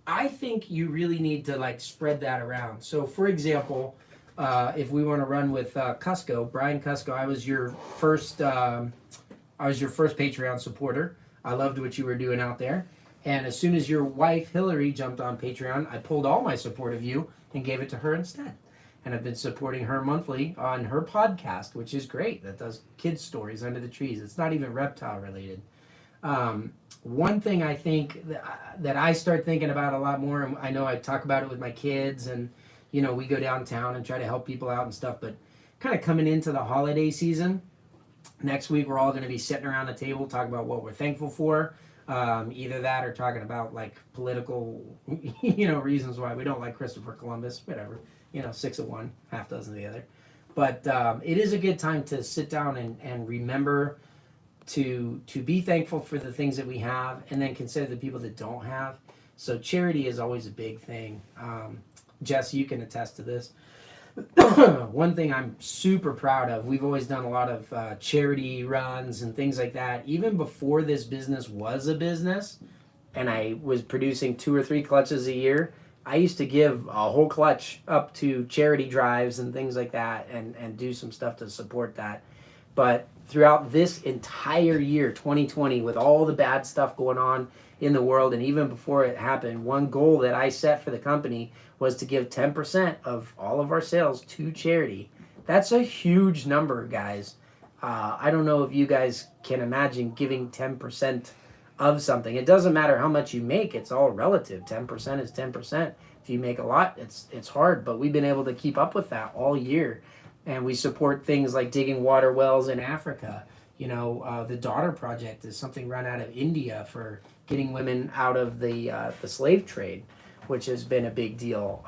I think you really need to like spread that around. So for example, if we want to run with Cusco, Brian Cusco, I was your first Patreon supporter. I loved what you were doing out there. And as soon as your wife Hillary jumped on Patreon, I pulled all my support of you and gave it to her instead. And I've been supporting her monthly on her podcast, which is great. That does kids' stories under the trees. It's not even reptile related. One thing I think that I start thinking about a lot more, and I know I talk about it with my kids, and you know we go downtown and try to help people out and stuff. But kind of coming into the holiday season, next week we're all going to be sitting around the table talking about what we're thankful for. Either that or talking about like political, reasons why we don't like Christopher Columbus, whatever. 6 of one, half dozen of the other. But it is a good time to sit down and remember to be thankful for the things that we have and then consider the people that don't have. So charity is always a big thing. Jess, you can attest to this. One thing I'm super proud of, we've always done a lot of charity runs and things like that. Even before this business was a business and I was producing 2 or 3 clutches a year, I used to give a whole clutch up to charity drives and things like that and do some stuff to support that. But throughout this entire year, 2020, with all the bad stuff going on in the world, and even before it happened, one goal that I set for the company was to give 10% of all of our sales to charity. That's a huge number, guys. I don't know if you guys can imagine giving 10% of something. It doesn't matter how much you make, it's all relative. 10% is 10%. If you make a lot, it's hard, but we've been able to keep up with that all year. And we support things like digging water wells in Africa. The Daughter Project is something run out of India for getting women out of the slave trade, which has been a big deal.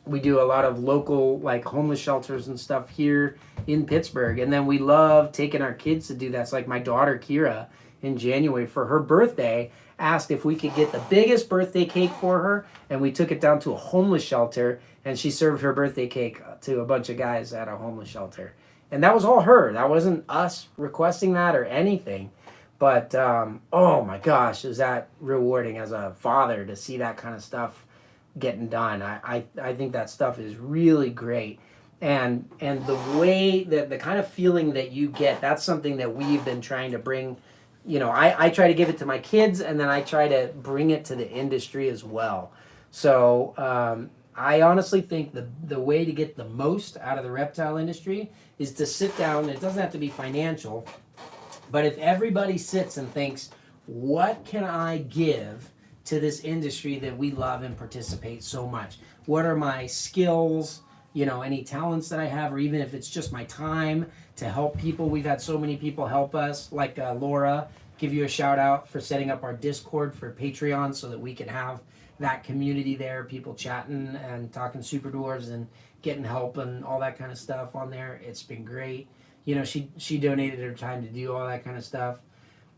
We do a lot of local like homeless shelters and stuff here in Pittsburgh, and then we love taking our kids to do that. It's like my daughter Kira in January for her birthday asked if we could get the biggest birthday cake for her, and we took it down to a homeless shelter, and she served her birthday cake to a bunch of guys at a homeless shelter. And that was all her. That wasn't us requesting that or anything. But, oh my gosh, is that rewarding as a father to see that kind of stuff getting done. I think that stuff is really great. And the way that the kind of feeling that you get, that's something that we've been trying to bring. I try to give it to my kids, and then I try to bring it to the industry as well. So I honestly think the way to get the most out of the reptile industry is to sit down. It doesn't have to be financial, but if everybody sits and thinks, what can I give to this industry that we love and participate so much? What are my skills, any talents that I have, or even if it's just my time to help people. We've had so many people help us, like Laura, give you a shout out for setting up our Discord for Patreon so that we can have that community there, people chatting and talking super dwarves and getting help and all that kind of stuff on there. It's been great. She donated her time to do all that kind of stuff.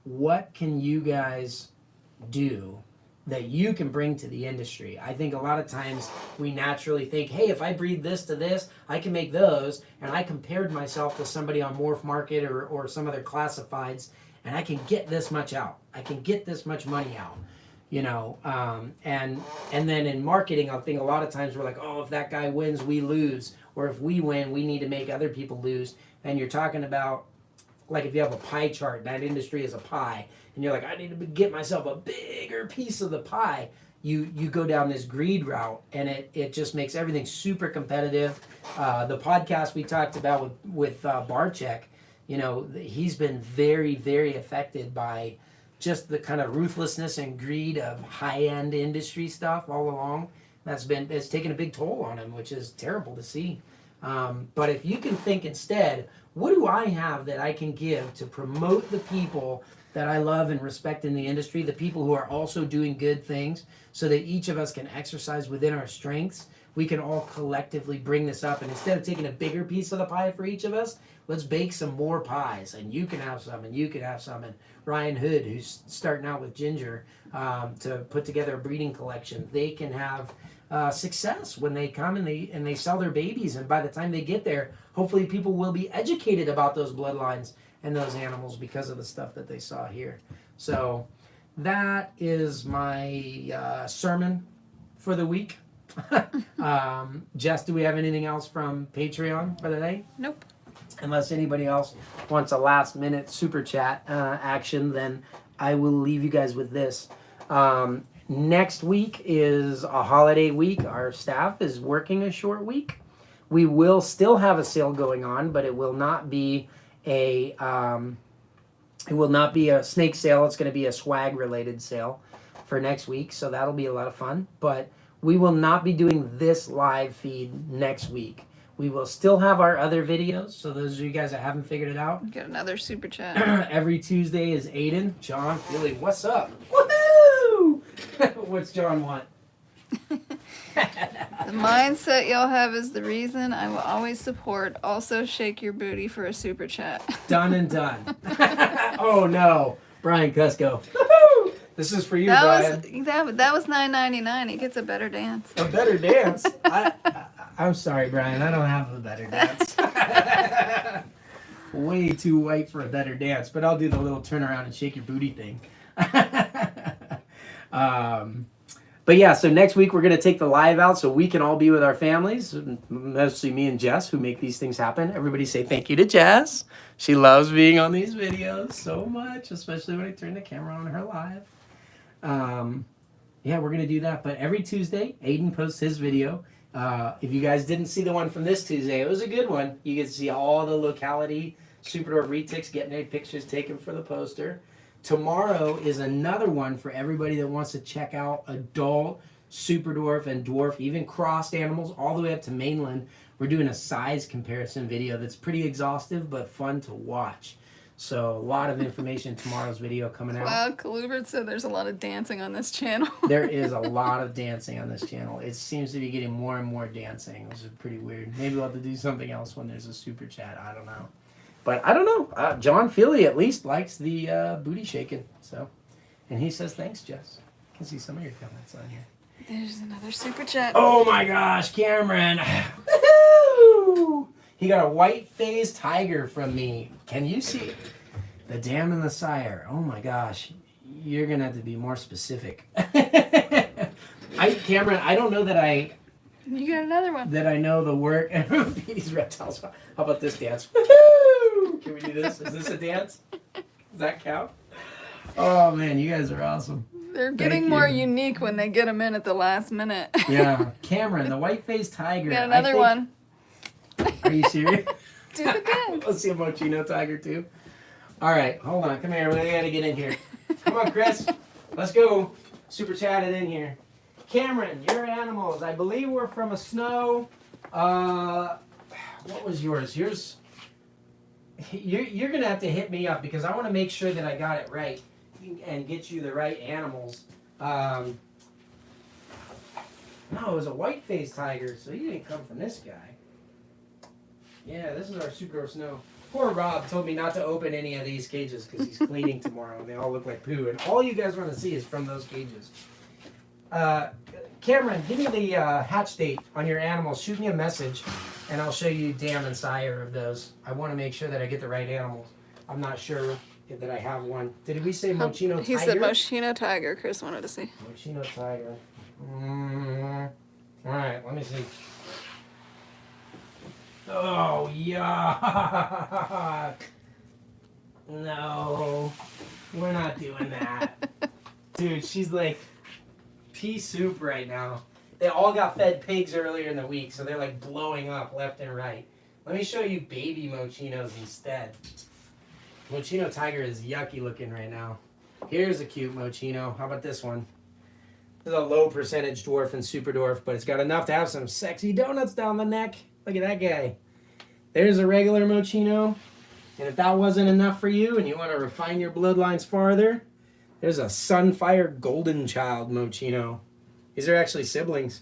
What can you guys do that you can bring to the industry? I think a lot of times we naturally think, hey, if I breed this to this, I can make those. And I compared myself to somebody on Morph Market or some other classifieds, and I can get this much out. I can get this much money out. And then in marketing, I think a lot of times we're like, oh, if that guy wins, we lose. Or if we win, we need to make other people lose. And you're talking about, like if you have a pie chart, that industry is a pie, and you're like, I need to get myself a bigger piece of the pie. You go down this greed route, and it just makes everything super competitive. The podcast we talked about with Barcheck, he's been very, very affected by just the kind of ruthlessness and greed of high-end industry stuff all along. It's taken a big toll on him, which is terrible to see. But if you can think instead, what do I have that I can give to promote the people that I love and respect in the industry, the people who are also doing good things, so that each of us can exercise within our strengths? We can all collectively bring this up, and instead of taking a bigger piece of the pie for each of us, let's bake some more pies, and you can have some, and you can have some. And Ryan Hood, who's starting out with Ginger to put together a breeding collection, they can have success when they come and they sell their babies, and by the time they get there, hopefully people will be educated about those bloodlines and those animals because of the stuff that they saw here. So that is my sermon for the week. Jess, do we have anything else from Patreon for the day? Nope. Unless anybody else wants a last minute super chat action, then I will leave you guys with this. Next week is a holiday week. Our staff is working a short week. We will still have a sale going on, but it will not be a snake sale. It's going to be a swag related sale for next week, so that'll be a lot of fun. But we will not be doing this live feed next week. We will still have our other videos, so those of you guys that haven't figured it out. Get another super chat. Every Tuesday is Aiden. John, Philly, what's up? Woohoo! What's John want? The mindset y'all have is the reason I will always support. Also, shake your booty for a super chat. Done and done. Oh no, Brian Cusco. Woohoo! This is for you, Brian. That was $9.99. He gets a better dance. A better dance? I'm sorry, Brian. I don't have a better dance. Way too white for a better dance, but I'll do the little turn around and shake your booty thing. But yeah, so next week we're going to take the live out so we can all be with our families, mostly me and Jess, who make these things happen. Everybody say thank you to Jess. She loves being on these videos so much, especially when I turn the camera on her live. Yeah, we're going to do that. But every Tuesday, Aiden posts his video. If you guys didn't see the one from this Tuesday, it was a good one. You get to see all the locality Super Dwarf retics getting their pictures taken for the poster. tomorrow is another one for everybody that wants to check out adult super dwarf and dwarf, even crossed animals, all the way up to mainland. We're doing a size comparison video that's pretty exhaustive but fun to watch. So a lot of information in tomorrow's video coming out. Well, Kalubert said there's a lot of dancing on this channel. There is a lot of dancing on this channel. It seems to be getting more and more dancing, which is pretty weird. Maybe we'll have to do something else when there's a super chat. I don't know. But I don't know. John Philly at least likes the booty shaking. So, and he says, thanks, Jess. I can see some of your comments on here. There's another super chat. Oh my gosh, Cameron. Woo-hoo! He got a white-faced tiger from me. Can you see the dam and the sire? Oh my gosh. You're going to have to be more specific. Cameron, I don't know that You got another one. that I know the work. Petey's reptiles. How about this dance? Woo-hoo! Can we do this? Is this a dance? Does that count? Oh man, you guys are awesome. They're getting more unique when they get them in at the last minute. Yeah. Cameron, the white-faced tiger. Got another one. Are you serious? Do the dance. Let's see a Mochino tiger too. All right, hold on. Come here. We gotta get in here. Come on, Chris. Let's go. Super chat it in here. Cameron, your animals. I believe we're from a snow. What was yours? Yours. You're gonna have to hit me up because I want to make sure that I got it right and get you the right animals. No, it was a white-faced tiger, so you didn't come from this guy. Yeah, this is our super snow. Poor Rob told me not to open any of these cages because he's cleaning tomorrow and they all look like poo. And all you guys want to see is from those cages. Cameron, give me the hatch date on your animals. Shoot me a message and I'll show you dam and sire of those. I want to make sure that I get the right animals. I'm not sure that I have one. Did we say Mochino tiger? He said Mochino tiger. Chris wanted to see. Mochino tiger. All right, let me see. Oh, yuck. No, we're not doing that. Dude, she's like pea soup right now. They all got fed pigs earlier in the week, so they're like blowing up left and right. Let me show you baby Mochinos instead. Mochino tiger is yucky looking right now. Here's a cute Mochino. How about this one? This is a low percentage dwarf and super dwarf, but it's got enough to have some sexy donuts down the neck. Look at that guy. There's a regular Mochino. And if that wasn't enough for you and you want to refine your bloodlines farther, there's a Sunfire Golden Child Mochino. These are actually siblings.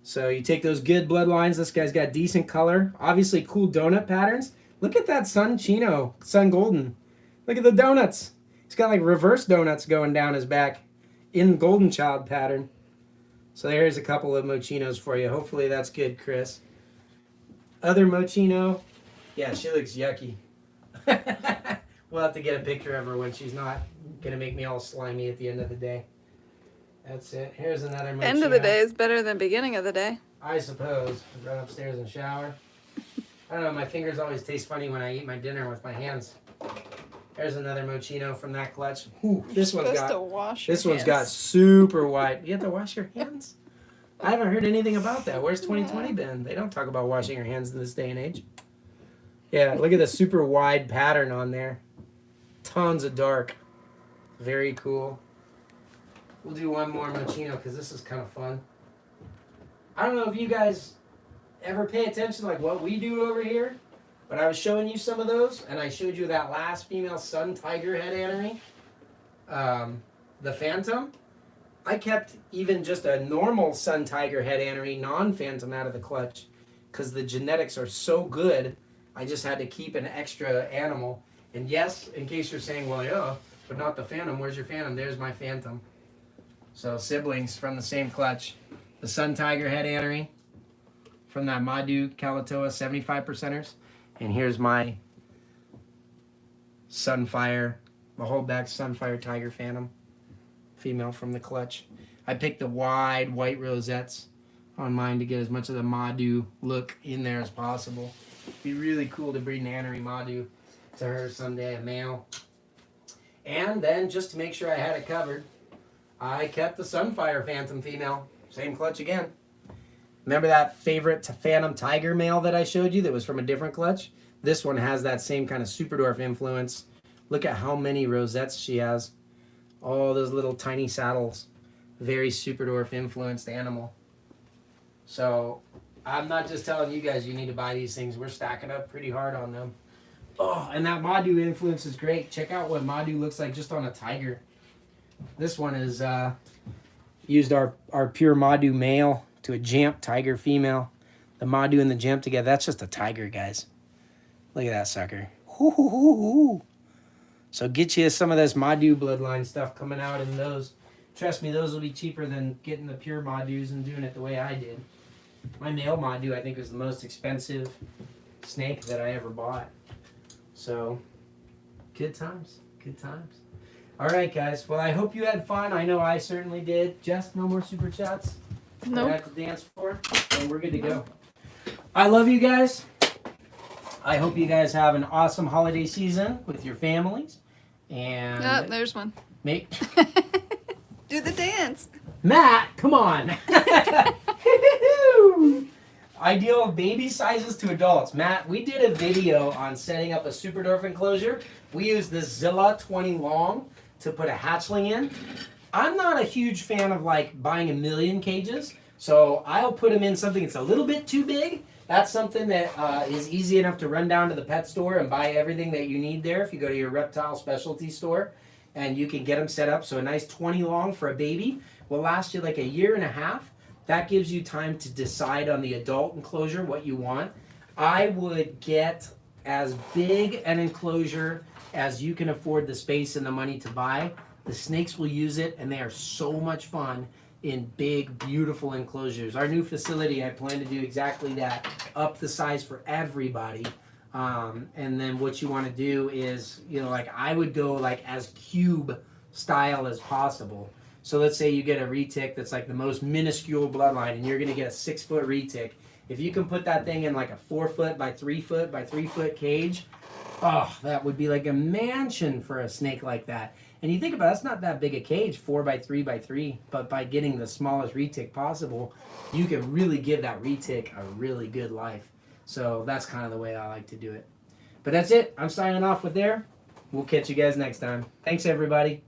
So you take those good bloodlines. This guy's got decent color. Obviously cool donut patterns. Look at that Sun Chino, Sun Golden. Look at the donuts. He's got like reverse donuts going down his back in Golden Child pattern. So there's a couple of Mochinos for you. Hopefully that's good, Chris. Other Mochino. Yeah, she looks yucky. We'll have to get a picture of her when she's not going to make me all slimy at the end of the day. That's it. Here's another Mochino. End of the day is better than beginning of the day. I suppose. Run upstairs and shower. I don't know, my fingers always taste funny when I eat my dinner with my hands. There's another Mochino from that clutch. Ooh, this one's got super wide. You have to wash your hands? I haven't heard anything about that. Where's 2020 been? They don't talk about washing your hands in this day and age. Yeah, look at the super wide pattern on there. Tons of dark. Very cool. We'll do one more Mochino because this is kind of fun. I don't know if you guys ever pay attention to like what we do over here, but I was showing you some of those, and I showed you that last female Sun Tiger head anery, the Phantom. I kept even just a normal Sun Tiger head anery, non-Phantom, out of the clutch because the genetics are so good. I just had to keep an extra animal. And yes, in case you're saying, well, yeah, but not the Phantom. Where's your Phantom? There's my Phantom. So siblings from the same clutch. The Sun Tiger head anery from that Madhu Kalatoa 75%ers. And here's my Sunfire, the holdback Sunfire Tiger Phantom, female from the clutch. I picked the wide white rosettes on mine to get as much of the Madhu look in there as possible. It'd be really cool to breed an anery Madhu to her someday, a male. And then just to make sure I had it covered, I kept the Sunfire Phantom female, same clutch again. Remember that favorite Phantom Tiger male that I showed you that was from a different clutch? This one has that same kind of super dwarf influence. Look at how many rosettes she has. All those little tiny saddles. Very super dwarf influenced animal. So I'm not just telling you guys you need to buy these things. We're stacking up pretty hard on them. Oh, and that Madu influence is great. Check out what Madu looks like just on a tiger. This one is used our pure Madu male to a Jamp tiger female. The Madu and the Jamp together. That's just a tiger, guys. Look at that sucker. Hoo, hoo, hoo, hoo. So get you some of this Madu bloodline stuff coming out in those. Trust me, those will be cheaper than getting the pure Madus and doing it the way I did. My male Madu, I think, was the most expensive snake that I ever bought. So, good times. Good times. All right, guys. Well, I hope you had fun. I know I certainly did. Jess, no more super chats? Nope. I have to dance for, and we're good to go. I love you guys. I hope you guys have an awesome holiday season with your families. And Oh, there's one. make Do the dance. Matt, come on. Ideal baby sizes to adults. Matt, we did a video on setting up a super dwarf enclosure. We used the Zilla 20 long to put a hatchling in. I'm not a huge fan of like buying a million cages, so I'll put them in something that's a little bit too big. That's something that is easy enough to run down to the pet store and buy everything that you need there if you go to your reptile specialty store, and you can get them set up. So a nice 20 long for a baby will last you like a year and a half. That gives you time to decide on the adult enclosure what you want. I would get as big an enclosure as you can afford the space and the money to buy. The snakes will use it, and they are so much fun in big, beautiful enclosures. Our new facility, I plan to do exactly that, up the size for everybody. And then what you want to do is, you know, like I would go like as cube style as possible. So let's say you get a retic that's like the most minuscule bloodline, and you're going to get a 6 foot retic. If you can put that thing in like a 4 foot by 3 foot by 3 foot cage, oh, that would be like a mansion for a snake like that. And you think about it, that's not that big a cage, 4 by 3 by 3, but by getting the smallest retic possible, you can really give that retic a really good life. So that's kind of the way I like to do it. But that's it. I'm signing off with there. We'll catch you guys next time. Thanks, everybody.